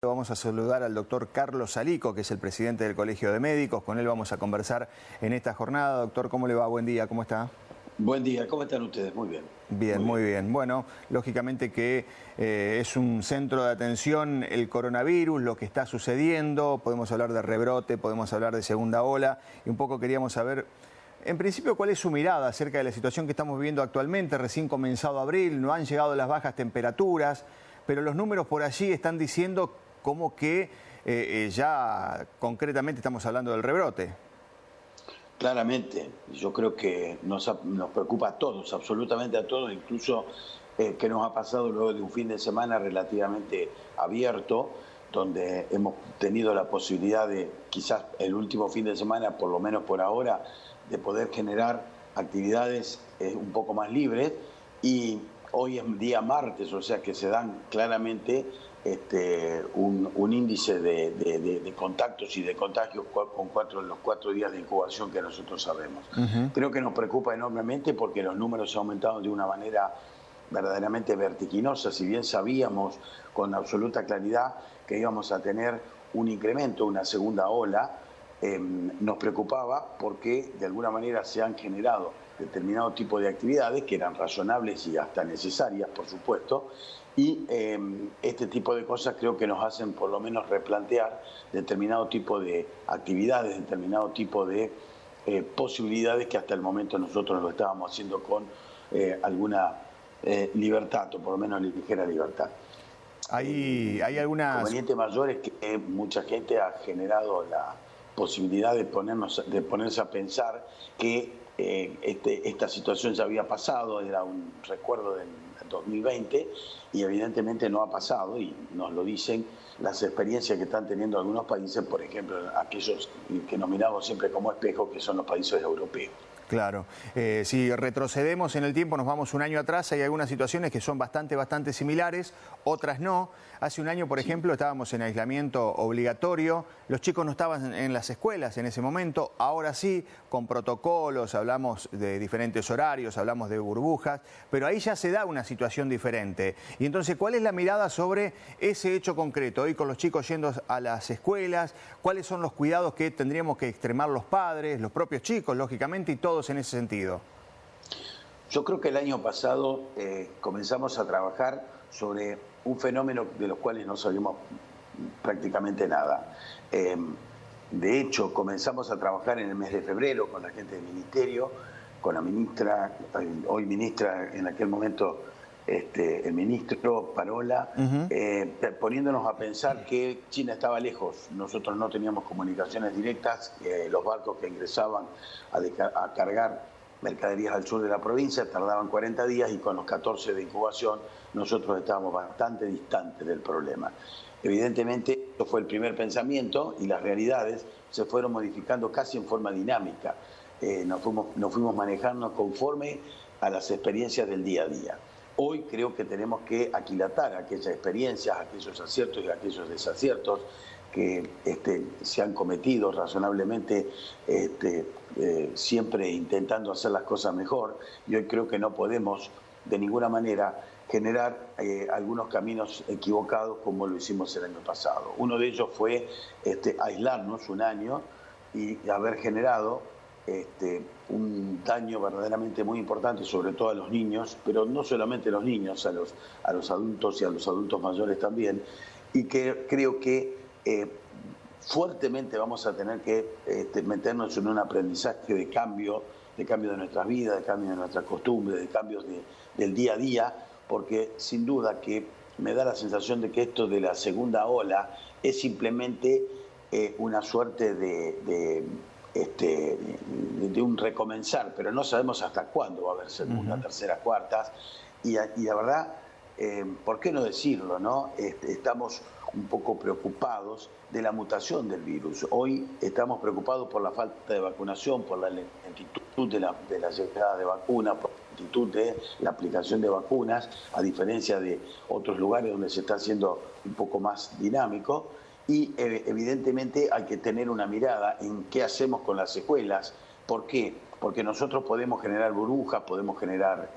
Vamos a saludar al doctor Carlos Salico, que es el presidente del Colegio de Médicos. Con él vamos a conversar en esta jornada. Doctor, ¿cómo le va? Buen día, ¿cómo está? Buen día, ¿cómo están ustedes? Muy bien. Bien, muy bien. Bueno, lógicamente que es un centro de atención el coronavirus, lo que está sucediendo. Podemos hablar de rebrote, podemos hablar de segunda ola. Y un poco queríamos saber, en principio, cuál es su mirada acerca de la situación que estamos viviendo actualmente. Recién comenzado abril, no han llegado las bajas temperaturas, pero los números por allí están diciendo como que ya concretamente estamos hablando del rebrote. Claramente, yo creo que nos preocupa a todos, absolutamente a todos, incluso que nos ha pasado luego de un fin de semana relativamente abierto, donde hemos tenido la posibilidad de, quizás el último fin de semana, por lo menos por ahora, de poder generar actividades un poco más libres. Y hoy es día martes, o sea que se dan claramente un índice de contactos y de contagios con los 4 días de incubación que nosotros sabemos. Creo que nos preocupa enormemente porque los números han aumentado de una manera verdaderamente vertiginosa. Si bien sabíamos con absoluta claridad que íbamos a tener un incremento, una segunda ola, nos preocupaba porque de alguna manera se han generado determinado tipo de actividades que eran razonables y hasta necesarias, por supuesto, y este tipo de cosas creo que nos hacen por lo menos replantear determinado tipo de actividades, determinado tipo de posibilidades que hasta el momento nosotros lo estábamos haciendo con alguna libertad, o por lo menos ligera libertad. Hay algunas... El inconveniente mayor es que mucha gente ha generado la posibilidad de ponerse a pensar que esta situación ya había pasado, era un recuerdo del 2020 y evidentemente no ha pasado, y nos lo dicen las experiencias que están teniendo algunos países, por ejemplo aquellos que nos miramos siempre como espejo, que son los países europeos. Claro, si retrocedemos en el tiempo, nos vamos un año atrás, hay algunas situaciones que son bastante similares, otras no. Hace un año, por ejemplo, estábamos en aislamiento obligatorio, los chicos no estaban en las escuelas en ese momento, ahora sí, con protocolos, hablamos de diferentes horarios, hablamos de burbujas, pero ahí ya se da una situación diferente. Y entonces, ¿cuál es la mirada sobre ese hecho concreto? Hoy con los chicos yendo a las escuelas, ¿cuáles son los cuidados que tendríamos que extremar los padres, los propios chicos, lógicamente, y todos en ese sentido? Yo creo que el año pasado comenzamos a trabajar sobre un fenómeno de los cuales no sabíamos prácticamente nada. De hecho, comenzamos a trabajar en el mes de febrero con la gente del ministerio, con la ministra, hoy ministra, en aquel momento el ministro Parola, poniéndonos a pensar que China estaba lejos. Nosotros no teníamos comunicaciones directas, los barcos que ingresaban a cargar mercaderías al sur de la provincia tardaban 40 días y con los 14 de incubación nosotros estábamos bastante distantes del problema. Evidentemente, esto fue el primer pensamiento y las realidades se fueron modificando casi en forma dinámica. Nos fuimos manejando conforme a las experiencias del día a día. Hoy creo que tenemos que aquilatar aquellas experiencias, aquellos aciertos y aquellos desaciertos que se han cometido razonablemente, siempre intentando hacer las cosas mejor. Y hoy creo que no podemos de ninguna manera generar algunos caminos equivocados como lo hicimos el año pasado. Uno de ellos fue aislarnos un año y haber generado un daño verdaderamente muy importante, sobre todo a los niños, pero no solamente a los niños, a los adultos y a los adultos mayores también, y que creo que fuertemente vamos a tener que meternos en un aprendizaje de cambio de nuestras vidas, de cambio de nuestras costumbres, de cambios del día a día, porque sin duda que me da la sensación de que esto de la segunda ola es simplemente una suerte de un recomenzar, pero no sabemos hasta cuándo va a haber segunda, tercera, cuartas, y la verdad, ¿por qué no decirlo, no? Estamos un poco preocupados de la mutación del virus. Hoy estamos preocupados por la falta de vacunación, por la lentitud de la llegada de vacunas, por la lentitud de la aplicación de vacunas, a diferencia de otros lugares donde se está haciendo un poco más dinámico. Y evidentemente hay que tener una mirada en qué hacemos con las secuelas. ¿Por qué? Porque nosotros podemos generar burbujas, podemos generar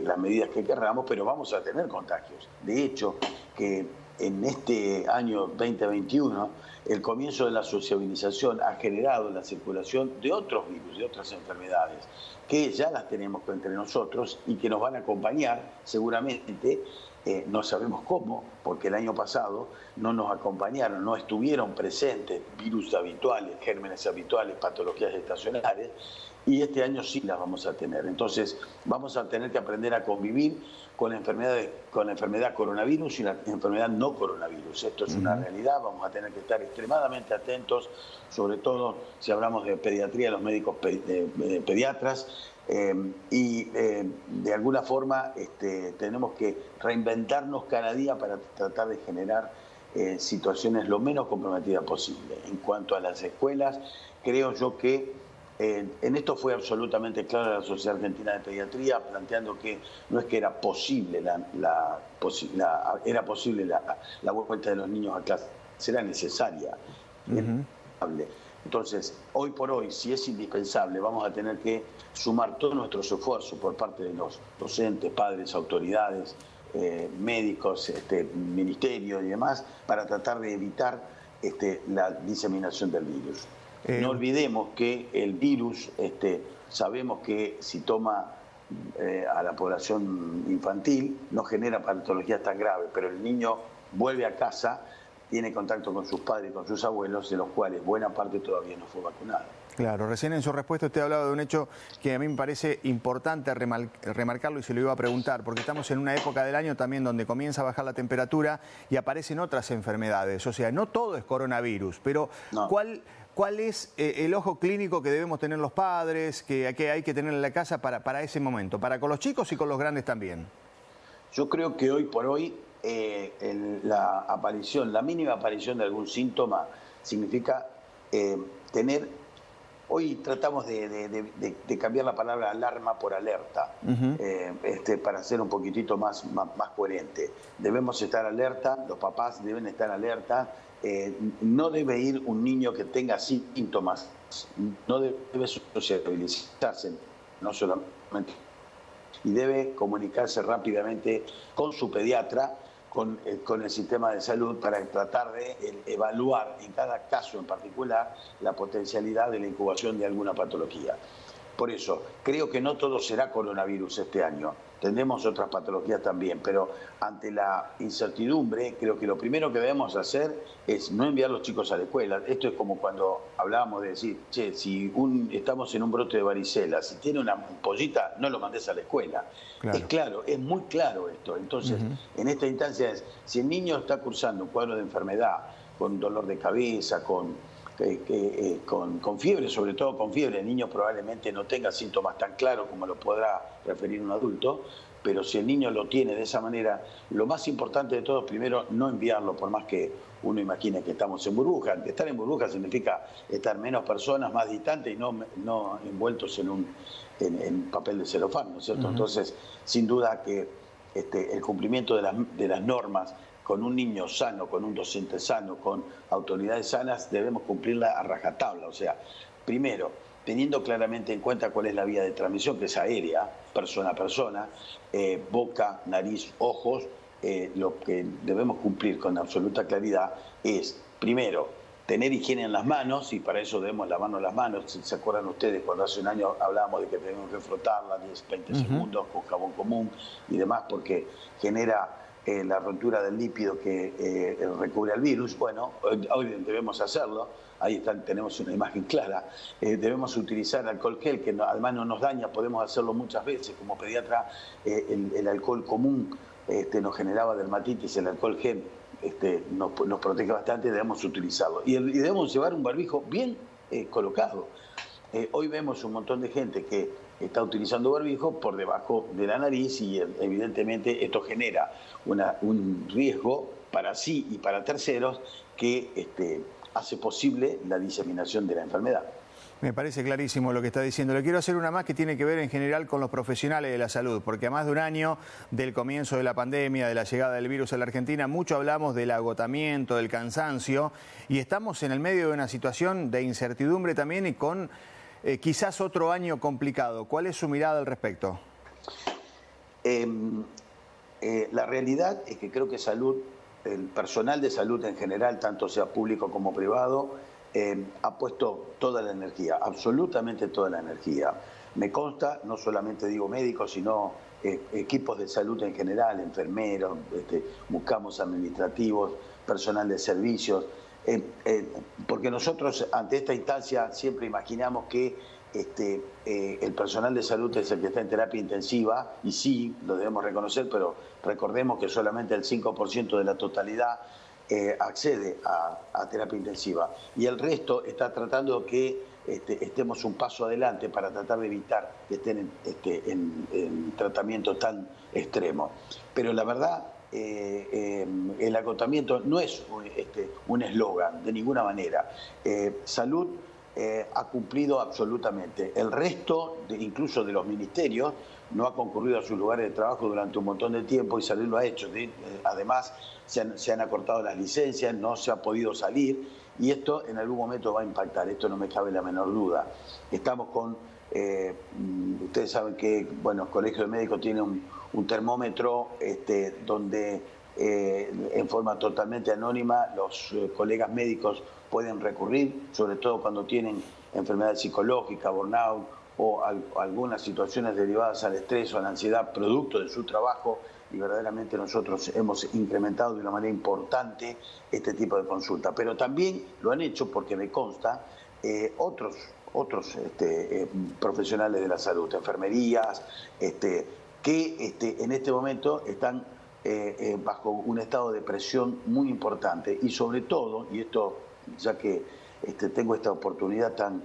las medidas que querramos, pero vamos a tener contagios. De hecho, que en este año 2021, el comienzo de la sociabilización ha generado la circulación de otros virus, de otras enfermedades, que ya las tenemos entre nosotros y que nos van a acompañar seguramente. No sabemos cómo, porque el año pasado no nos acompañaron, no estuvieron presentes virus habituales, gérmenes habituales, patologías estacionales, y este año sí las vamos a tener. Entonces vamos a tener que aprender a convivir con la enfermedad coronavirus y la enfermedad no coronavirus. Esto es una realidad, vamos a tener que estar extremadamente atentos, sobre todo si hablamos de pediatría, los médicos pediatras, y de alguna forma tenemos que reinventarnos cada día para tratar de generar situaciones lo menos comprometidas posible. En cuanto a las escuelas, creo yo que en esto fue absolutamente clara la Sociedad Argentina de Pediatría, planteando que no es que era posible la vuelta de los niños a clase, era necesaria. Entonces, hoy por hoy, si es indispensable, vamos a tener que sumar todos nuestros esfuerzos por parte de los docentes, padres, autoridades, médicos, ministerio y demás, para tratar de evitar la diseminación del virus. No olvidemos que el virus, sabemos que si toma a la población infantil, no genera patologías tan graves, pero el niño vuelve a casa, tiene contacto con sus padres y con sus abuelos, de los cuales buena parte todavía no fue vacunada. Claro, recién en su respuesta usted ha hablado de un hecho que a mí me parece importante remarcarlo y se lo iba a preguntar, porque estamos en una época del año también donde comienza a bajar la temperatura y aparecen otras enfermedades. O sea, no todo es coronavirus, pero no. ¿Cuál es el ojo clínico que debemos tener los padres, que hay que tener en la casa para ese momento, para con los chicos y con los grandes también? Yo creo que hoy por hoy la mínima aparición de algún síntoma significa tener. Hoy tratamos de cambiar la palabra alarma por alerta, para ser un poquitito más coherente. Debemos estar alerta, los papás deben estar alerta. No debe ir un niño que tenga síntomas, no debe sociabilizarse, no solamente, y debe comunicarse rápidamente con su pediatra, con el sistema de salud, para tratar de evaluar en cada caso en particular la potencialidad de la incubación de alguna patología. Por eso, creo que no todo será coronavirus este año. Tendremos otras patologías también, pero ante la incertidumbre, creo que lo primero que debemos hacer es no enviar a los chicos a la escuela. Esto es como cuando hablábamos de decir, che, si estamos en un brote de varicela, si tiene una ampollita, no lo mandes a la escuela. Claro. Es claro, es muy claro esto. Entonces, en esta instancia si el niño está cursando un cuadro de enfermedad, con dolor de cabeza, con fiebre, sobre todo con fiebre, el niño probablemente no tenga síntomas tan claros como lo podrá referir un adulto, pero si el niño lo tiene de esa manera, lo más importante de todo, primero, no enviarlo, por más que uno imagine que estamos en burbuja. Estar en burbuja significa estar menos personas, más distantes y no envueltos en papel de celofán, ¿no es cierto? Entonces, sin duda que el cumplimiento de las normas con un niño sano, con un docente sano, con autoridades sanas, debemos cumplirla a rajatabla. O sea, primero, teniendo claramente en cuenta cuál es la vía de transmisión, que es aérea, persona a persona, boca, nariz, ojos, lo que debemos cumplir con absoluta claridad es, primero, tener higiene en las manos, y para eso debemos lavarnos las manos. Si se acuerdan ustedes, cuando hace un año hablábamos de que tenemos que frotarlas 10-20 segundos con jabón común y demás, porque genera la rotura del lípido que recubre al virus. Bueno, hoy debemos hacerlo. Ahí tenemos una imagen clara. Debemos utilizar alcohol gel, que además no nos daña. Podemos hacerlo muchas veces. Como pediatra, el alcohol común nos generaba dermatitis. El alcohol gel nos protege bastante. Debemos utilizarlo. Y debemos llevar un barbijo bien colocado. Hoy vemos un montón de gente que está utilizando barbijo por debajo de la nariz, y evidentemente esto genera un riesgo para sí y para terceros que hace posible la diseminación de la enfermedad. Me parece clarísimo lo que está diciendo. Le quiero hacer una más que tiene que ver en general con los profesionales de la salud, porque a más de un año del comienzo de la pandemia, de la llegada del virus a la Argentina, mucho hablamos del agotamiento, del cansancio, y estamos en el medio de una situación de incertidumbre también y con quizás otro año complicado. ¿Cuál es su mirada al respecto? La realidad es que creo que salud el personal de salud en general, tanto sea público como privado, ha puesto toda la energía, absolutamente toda la energía. Me consta, no solamente digo médicos, sino equipos de salud en general, enfermeros, buscamos administrativos, personal de servicios, porque nosotros ante esta instancia siempre imaginamos que el personal de salud es el que está en terapia intensiva, y sí, lo debemos reconocer, pero recordemos que solamente el 5% de la totalidad accede a terapia intensiva, y el resto está tratando que estemos un paso adelante para tratar de evitar que estén en tratamiento tan extremo. Pero la verdad, el agotamiento no es un eslogan de ninguna manera. Salud ha cumplido absolutamente. El resto, incluso de los ministerios, no ha concurrido a sus lugares de trabajo durante un montón de tiempo, y Salud lo ha hecho. Además, se han acortado las licencias, no se ha podido salir, y esto en algún momento va a impactar, esto no me cabe la menor duda. Estamos con, ustedes saben que, bueno, el Colegio de Médicos tiene un termómetro donde en forma totalmente anónima los colegas médicos pueden recurrir, sobre todo cuando tienen enfermedades psicológicas, burnout o algunas situaciones derivadas al estrés o a la ansiedad producto de su trabajo, y verdaderamente nosotros hemos incrementado de una manera importante este tipo de consulta. Pero también lo han hecho, porque me consta, otros profesionales de la salud, enfermerías, que en este momento están bajo un estado de presión muy importante, y sobre todo, y esto ya que tengo esta oportunidad tan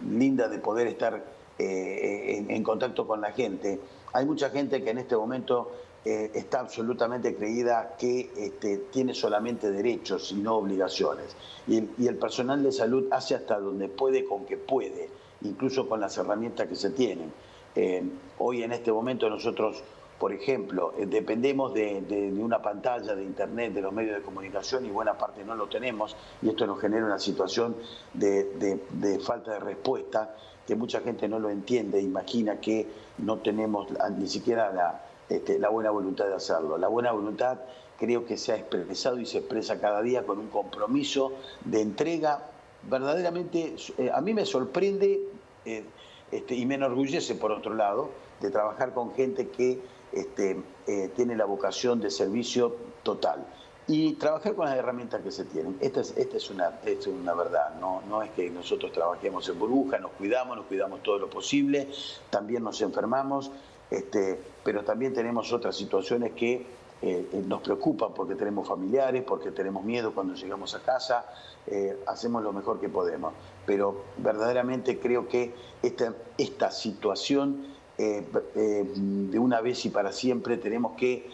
linda de poder estar en contacto con la gente, hay mucha gente que en este momento está absolutamente creída que tiene solamente derechos y no obligaciones, y el personal de salud hace hasta donde puede con que puede, incluso con las herramientas que se tienen. Hoy en este momento nosotros, por ejemplo, dependemos de una pantalla de internet, de los medios de comunicación, y buena parte no lo tenemos, y esto nos genera una situación de falta de respuesta, que mucha gente no lo entiende, imagina que no tenemos ni siquiera la buena voluntad de hacerlo. La buena voluntad creo que se ha expresado y se expresa cada día con un compromiso de entrega. Verdaderamente a mí me sorprende y me enorgullece, por otro lado, de trabajar con gente que tiene la vocación de servicio total y trabajar con las herramientas que se tienen. Esta es una verdad, no es que nosotros trabajemos en burbuja, nos cuidamos todo lo posible, también nos enfermamos, pero también tenemos otras situaciones que nos preocupan, porque tenemos familiares, porque tenemos miedo cuando llegamos a casa, hacemos lo mejor que podemos, pero verdaderamente creo que esta situación de una vez y para siempre tenemos que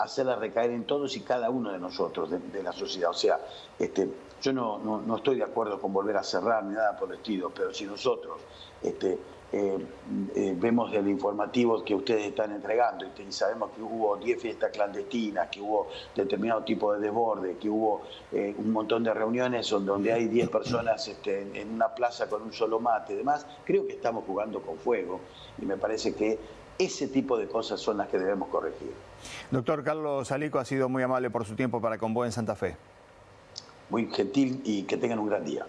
hacerla recaer en todos y cada uno de nosotros, de la sociedad. O sea, yo no estoy de acuerdo con volver a cerrar ni nada por el estilo, pero si nosotros vemos el informativo que ustedes están entregando y sabemos que hubo 10 fiestas clandestinas, que hubo determinado tipo de desborde, que hubo un montón de reuniones donde hay 10 personas en una plaza con un solo mate y demás, creo que estamos jugando con fuego, y me parece que ese tipo de cosas son las que debemos corregir. Doctor Carlos Alico, ha sido muy amable por su tiempo para Con Vos en Santa Fe. Muy gentil, y que tengan un gran día.